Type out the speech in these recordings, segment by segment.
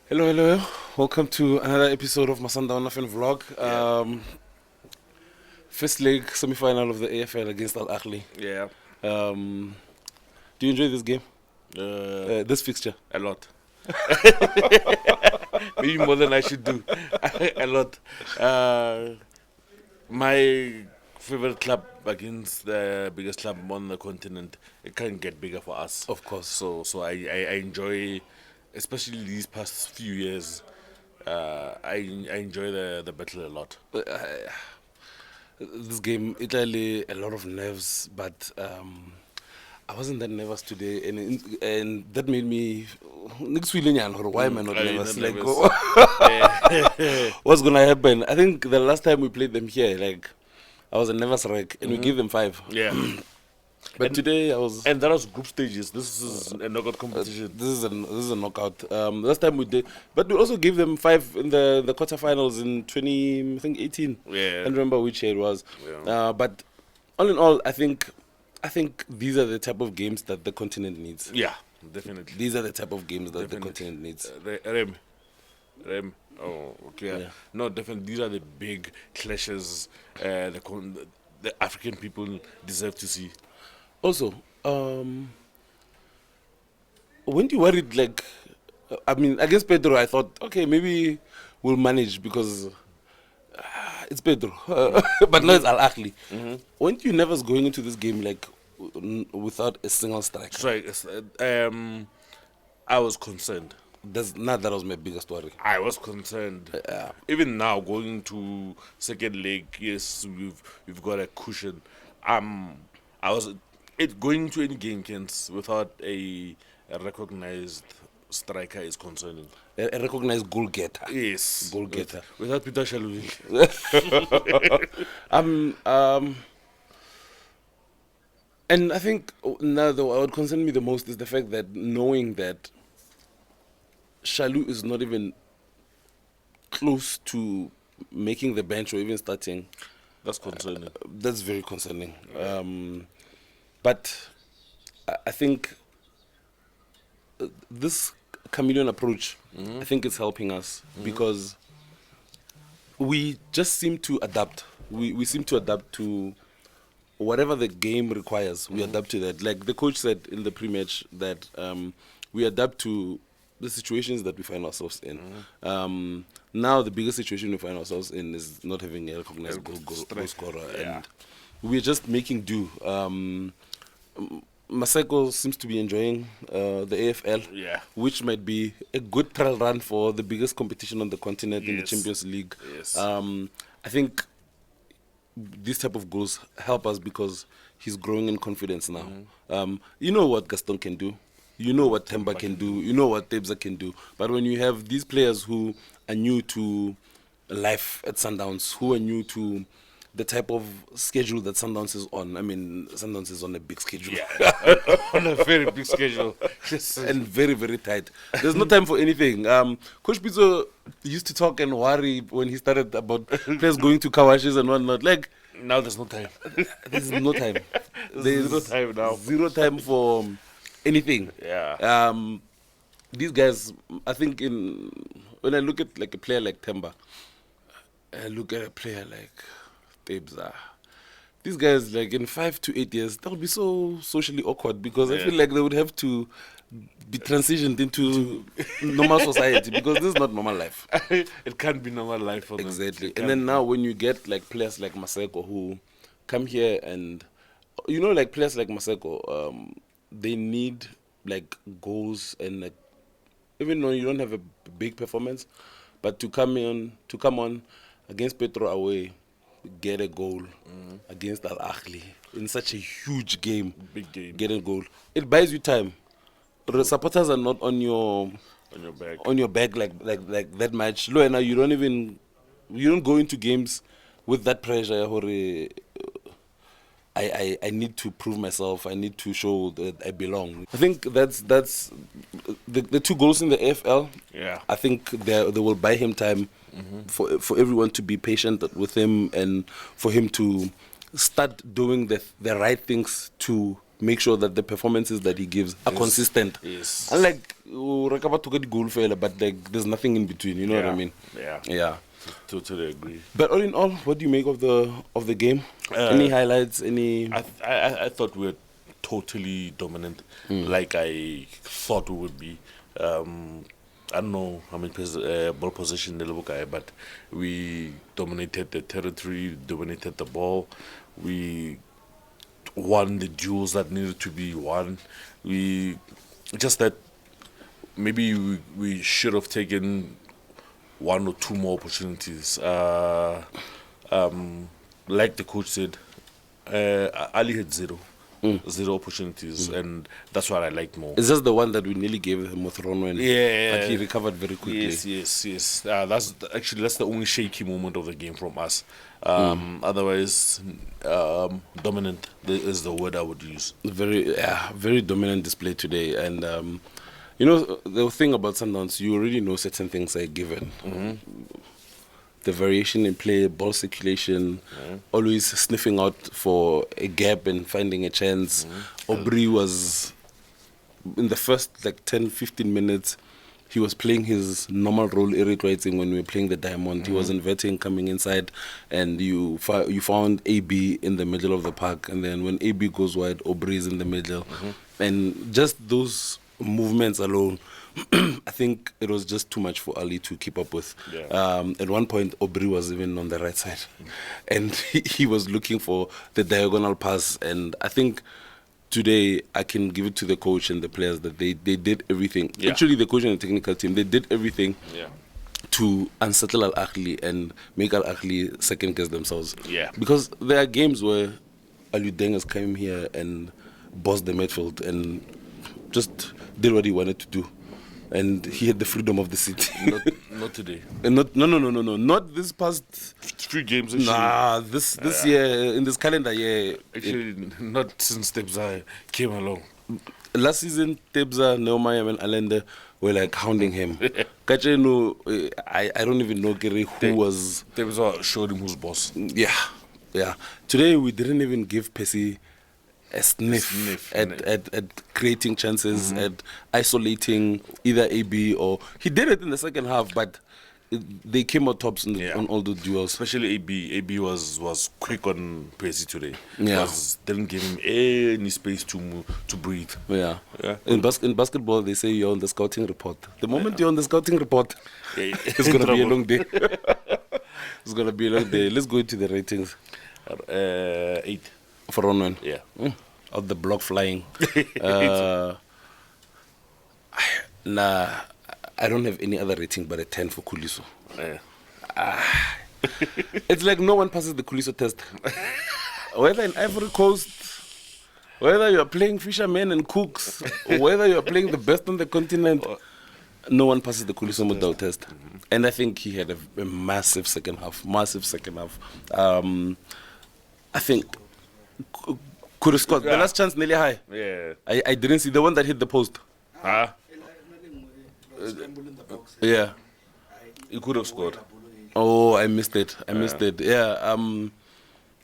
Hello, hello. Welcome to another episode of my Sundowns vlog. First leg semi-final of the AFL against Ahly. Yeah, Um, do you enjoy this game? This fixture? a lot. Maybe more than I should do. A lot. My favorite club against the biggest club on the continent, it can't get bigger for us. Of course. So I enjoy, especially these past few years. I enjoy the battle a lot. This game, Italy, a lot of nerves, but I wasn't that nervous today, and that made me. Why am I not Are you nervous? not Like, nervous? what's gonna happen? I think the last time we played them here, like, I was a nervous wreck, and we gave them 5. Yeah. But today I was. And that was group stages. This is a knockout competition. This is a knockout. Last time we did, but we also gave them 5 in the quarterfinals in 2018. Yeah. I don't remember which year it was. Yeah. But all in all, I think these are the type of games that the continent needs. Yeah, definitely. These are the type of games that the continent needs. Rem. Oh, okay. Yeah. No, definitely. These are the big clashes the African people deserve to see. Also, when you worried, like, I mean, against Pedro, I thought, okay, maybe we'll manage because it's Pedro. But now it's Al Ahly. Weren't you nervous going into this game, like, without a single striker? So, I was concerned. That was my biggest worry. I was concerned. Yeah. Even now, going to second leg, yes, we've got a cushion. I was going to any game, Kent, without a recognized striker is concerning. A recognized goal getter. Yes, Goal getter. without Peter Shalvin. And I think now what concerned me the most is the fact that knowing that Shalu is not even close to making the bench or even starting. That's concerning. That's very concerning. But I think this chameleon approach, I think it's helping us because we just seem to adapt. We seem to adapt to whatever the game requires. We adapt to that. Like the coach said in the pre-match that we adapt to the situations that we find ourselves in. Now the biggest situation we find ourselves in is not having a recognized goal scorer, and we're just making do. Maseko seems to be enjoying the AFL, which might be a good trial run for the biggest competition on the continent in the Champions League. Yes. I think these type of goals help us because he's growing in confidence now. You know what Gaston can do. You know what Temba can do. You know what Tebza can do. But when you have these players who are new to life at Sundowns, who are new to the type of schedule that Sundowns is on. I mean, Sundowns is on a big schedule. Yeah, on a very big schedule. And very, very tight. There's no time for anything. Coach Pizzo used to talk and worry when he started about players going to Kawashis and whatnot. Like, now there's no time. there's no time. There's zero time now. Zero time for anything. Yeah. These guys, I think when I look at like a player like Temba, I look at a player like Tebza. These guys, like in 5 to 8 years, that would be so socially awkward because I feel like they would have to be transitioned into normal society because this is not normal life. It can't be normal life for them. Exactly. And then now when you get like players like Maseko who come here and, you know, like players like Maseko, they need like goals and like, even though you don't have a big performance, but to come on against Petro away, get a goal against Al Ahly in such a huge game, Big game. get a goal. It buys you time. The supporters are not on your back like that much. Lo, now you don't go into games with that pressure. I need to prove myself. I need to show that I belong. I think that's the 2 goals in the AFL. Yeah. I think they will buy him time for everyone to be patient with him and for him to start doing the right things to make sure that the performances that he gives are consistent. Yes. Unlike Rekaba took a goal failure, but like there's nothing in between. You know what I mean? Yeah. Yeah. Totally agree. But all in all, what do you make of the game? Any highlights? Any? I thought we were totally dominant, like I thought we would be. I don't know how many ball possession the little guy, but we dominated the territory, dominated the ball. We won the duels that needed to be won. We just that maybe we should have taken one or two more opportunities. Like the coach said, Ali had zero opportunities, and that's what I liked more. Is this the one that we nearly gave him with Ronwen? Yeah, But he recovered very quickly. Yes. That's the only shaky moment of the game from us. Otherwise, dominant is the word I would use. Very dominant display today. And you know, the thing about Sundowns, you already know certain things are given. The variation in play, ball circulation, always sniffing out for a gap and finding a chance. Aubrey was, in the first like 10, 15 minutes, he was playing his normal role, Eric writing, when we were playing the diamond. He was inverting, coming inside, and you found AB in the middle of the park. And then when AB goes wide, Aubrey is in the middle. And just those movements alone, I think it was just too much for Ali to keep up with. At one point, Aubrey was even on the right side, and he was looking for the diagonal pass. And I think today I can give it to the coach and the players that they did everything. Actually, the coach and the technical team, they did everything to unsettle Al Ahly and make Al Ahly second guess themselves. Because there are games where Aludengas came here and bossed the midfield and just did what he wanted to do. And he had the freedom of the city. Not today. And no. Not this past 3 games. Actually. Nah, this year, in this calendar year. Actually, not since Tebza came along. Last season, Tebza, Neumaya, and Allende were like hounding him. Kachenu, I don't even know who was. Tebza showed him who's boss. Yeah. Today, we didn't even give Percy a sniff at creating chances, at isolating either AB or he did it in the second half, but they came out tops on all the duels. Especially AB. AB was quick on Percy today. Yeah, didn't give him any space to breathe. Yeah. In basketball, they say you're on the scouting report. The moment you're on the scouting report, it's gonna be a long day. It's gonna be a long day. Let's go into the ratings. 8. For Ronwen. Yeah. Of the block flying. Nah, I don't have any other rating but a 10 for Kuliso. It's like no one passes the Kuliso test. Whether in Ivory Coast, whether you're playing fishermen and cooks, or whether you're playing the best on the continent, no one passes the Kuliso Model test. And I think he had a massive second half. I think could have scored. The last chance nearly high. Yeah. I didn't see the one that hit the post. Yeah. He could have scored. Oh, I missed it. Yeah.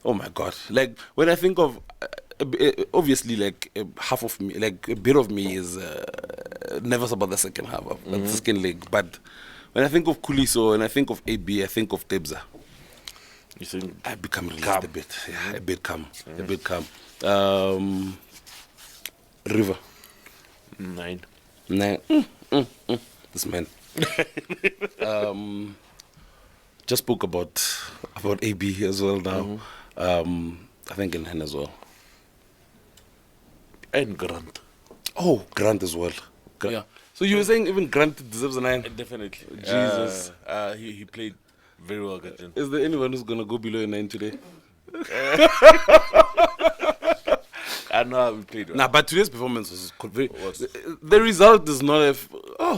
Oh my God. Like when I think of, obviously, like half of me, like a bit of me is nervous about the second half of the second leg. But when I think of Kuliso and I think of AB, I think of Tebza. You think I become relaxed a bit. Yeah, a bit calm. River. 9. This man. Just spoke about AB as well now. I think in hand as well. And Grant. Oh, Grant as well. Yeah. So you were saying even Grant deserves a 9? Definitely. Jesus. He played very well, Gachin. Is there anyone who's going to go below a 9 today? I know how we played well. Nah, but today's performance was very. The result is not a.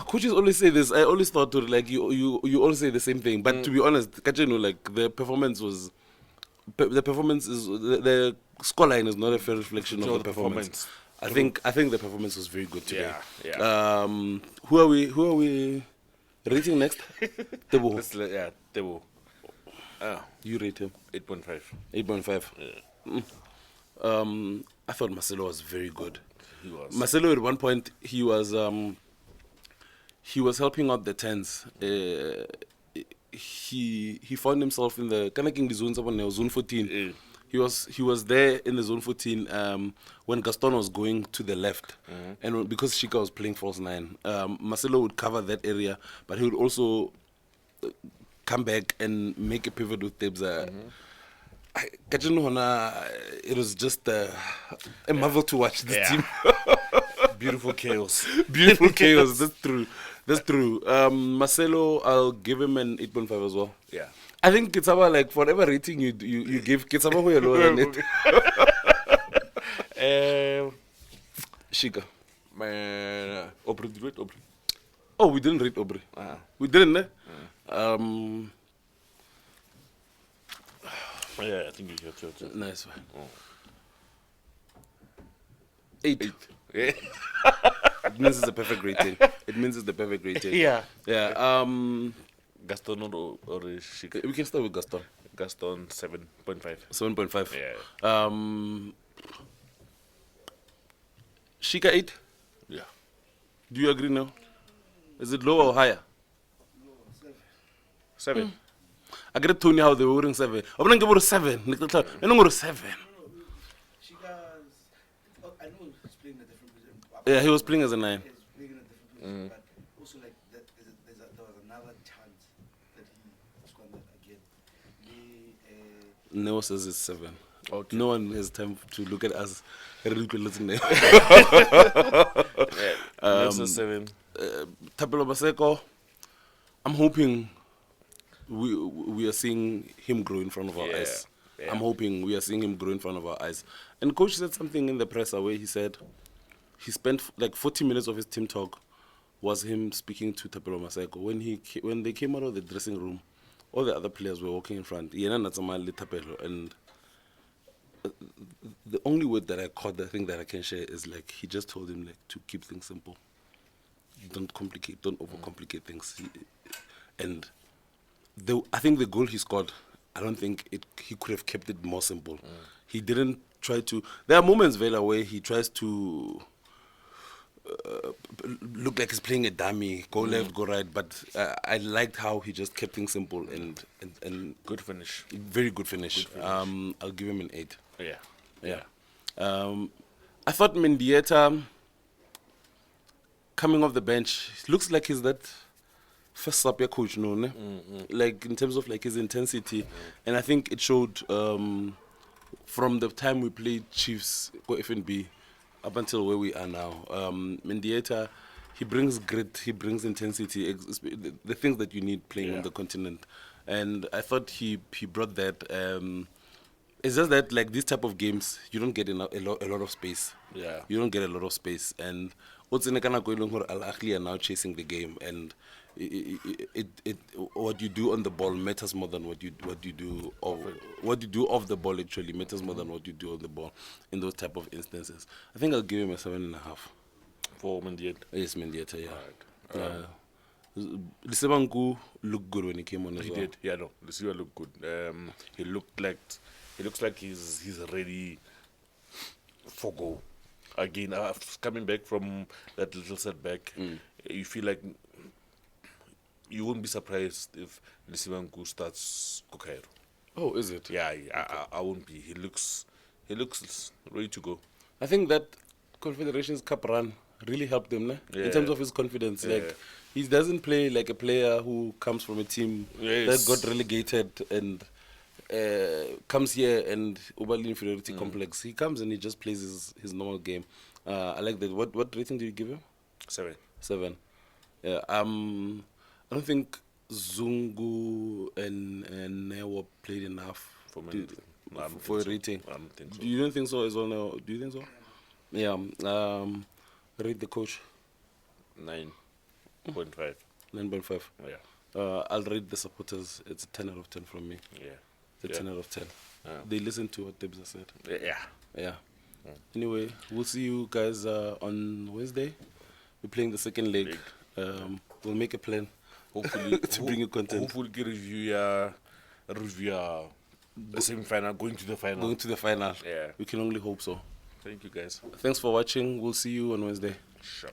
Coaches always say this. I always thought like you always say the same thing. But to be honest, Kachenu, like the performance is the scoreline is not a fair reflection of the performance. I think the performance was very good today. Yeah. Who are we rating next? Tebo. Tebo. You rate him 8.5. 8.5. Yeah. I thought Marcelo was very good. He was. Marcelo at one point he was helping out the tens. He found himself in the kind of zone 14. He was there in the zone 14 when Gaston was going to the left, and because Shika was playing false nine, Marcelo would cover that area, but he would also come back and make a pivot with Tebza. It was just a marvel to watch this team. Beautiful chaos. Beautiful chaos. That's true. That's true. Marcelo, I'll give him an 8.5 as well. Yeah. I think it's about like whatever rating you give, it's about who you're lower than it. Shika. Aubrey, did you rate Aubrey? Oh, we didn't rate Aubrey. We didn't, eh? Yeah, I think you have to. Nice one. 8. Yeah. It means it's a perfect rating. It means it's the perfect rating. Yeah. Yeah. Gaston or Shika? We can start with Gaston. Gaston 7.5. 7.5. Yeah. Shika 8. Yeah. Do you agree now? Is it lower or higher? 7. I get Tony how they were wearing 7. I'm going to go to 7. I'm going to go to 7. I know he's playing a different position. Yeah, he was playing as a 9. He's playing in a different position, but also like there was another chance that he squandered again. Neo says it's 7. Okay. No one has time to look at us. Yeah. 7. Tapelo Baseko, I'm hoping we are seeing him grow in front of our eyes. Yeah. I'm hoping we are seeing him grow in front of our eyes. And coach said something in the presser where he said he spent like 40 minutes of his team talk was him speaking to Tapelo Maseko. When they came out of the dressing room, all the other players were walking in front. And the only word that I caught, the thing that I can share is like he just told him like to keep things simple. Don't overcomplicate things. And I think the goal he scored, I don't think he could have kept it more simple. He didn't try to. There are moments, Vela, where he tries to look like he's playing a dummy, go left, go right. But I liked how he just kept things simple and Good finish. very good finish. I'll give him an 8. Yeah. I thought Mendieta coming off the bench looks like he's that first sub coach, no? Ne? Like in terms of like his intensity, and I think it showed from the time we played Chiefs go FNB up until where we are now. Mendieta, he brings grit, he brings intensity, the things that you need playing on the continent, and I thought he brought that. It's just that like these type of games, you don't get a lot of space. Yeah. You don't get a lot of space, and Ahly are now chasing the game, and what you do on the ball matters more than what you do off the ball actually matters more than what you do on the ball in those type of instances. I think I'll give him a 7.5. For Mendieta. Yes, Mendieta, yeah. Right. Lisebanku looked good when he came on as He well. did. Yeah, no. The Silva looked good. He looks like he's ready for goal. Again, coming back from that little setback, you feel like you won't be surprised if Lisibanku starts Kokairo. Oh, is it? Yeah, I won't be. He looks ready to go. I think that Confederations Cup run really helped him in terms of his confidence. Yeah. Like he doesn't play like a player who comes from a team that got relegated and comes here and overly inferiority complex. He comes and he just plays his normal game. I like that. What rating do you give him? 7. 7. Yeah. I don't think Zungu and Newa played enough for a rating. I don't think so. You don't think so as well? Now? Do you think so? Yeah. Rate the coach. 9.5. 9.5. Yeah. I'll rate the supporters. It's a 10 out of 10 from me. Yeah. It's a 10 out of 10. Yeah. They listen to what Debza said. Yeah. Yeah. Anyway, we'll see you guys on Wednesday. We're playing the second leg. We'll make a plan. Hopefully to bring you content. Hopefully, get review the semi-final, going to the final. Going to the final. Yeah. We can only hope so. Thank you, guys. Thanks for watching. We'll see you on Wednesday. Sure.